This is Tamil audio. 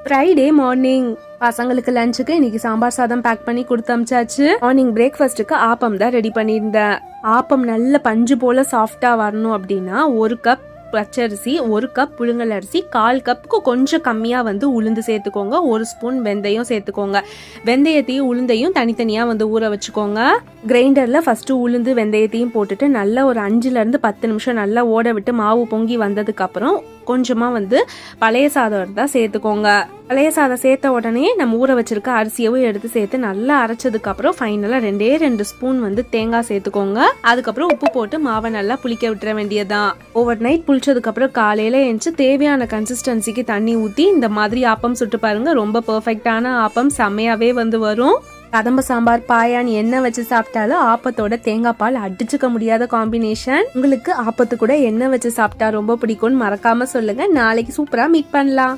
ஃப்ரைடே மார்னிங் பசங்களுக்கு லஞ்சுக்கு இன்னைக்கு சாம்பார் சாதம் பேக் பண்ணி கொடுத்து அமிச்சாச்சு. மார்னிங் பிரேக்ஃபாஸ்ட்டுக்கு ஆப்பம் தான் ரெடி பண்ணியிருந்தேன். ஆப்பம் நல்ல பஞ்சு போல சாஃப்டா வரணும் அப்படின்னா 1 கப் பச்சரிசி, 1 கப் புழுங்கல் அரிசி, 1/4 கப்புக்கு கொஞ்சம் கம்மியா உளுந்து சேர்த்துக்கோங்க. 1 ஸ்பூன் வெந்தயம் சேர்த்துக்கோங்க. வெந்தயத்தையும் உளுந்தையும் தனித்தனியா ஊற வச்சுக்கோங்க. கிரைண்டர்ல ஃபர்ஸ்ட் உளுந்து வெந்தயத்தையும் போட்டுட்டு நல்லா ஒரு 5ல இருந்து 10 நிமிஷம் நல்லா ஓட விட்டு மாவு பொங்கி வந்ததுக்கு அப்புறம் கொஞ்சமா பழைய சாதம் இருந்தா சேர்த்துக்கோங்க. பழைய சாதம் சேர்த்த உடனே நம்ம ஊற வச்சிருக்க அரிசியவும் எடுத்து சேர்த்து நல்லா அரைச்சதுக்கு அப்புறம் ஃபைனலா 2 ஸ்பூன் தேங்காய் சேர்த்துக்கோங்க. அதுக்கப்புறம் உப்பு போட்டு மாவை நல்லா புளிக்க விட்டுற வேண்டியதான். ஓவர் நைட் புளிச்சதுக்கு அப்புறம் காலையில எழுந்து தேவையான கன்சிஸ்டன்சிக்கு தண்ணி ஊத்தி இந்த மாதிரி ஆப்பம் சுட்டு பாருங்க. ரொம்ப பெர்ஃபெக்டான ஆப்பம் செம்மையாவே வரும். கதம்ப சாம்பார் பாயான் எண்ணெய் வச்சு சாப்பிட்டாலும் ஆப்பத்தோட தேங்காய் பால் அடிச்சுக்க முடியாத காம்பினேஷன். உங்களுக்கு ஆப்பத்து கூட எண்ணெய் வச்சு சாப்பிட்டா ரொம்ப பிடிக்கும்னு மறக்காம சொல்லுங்க. நாளைக்கு சூப்பரா மீட் பண்ணலாம்.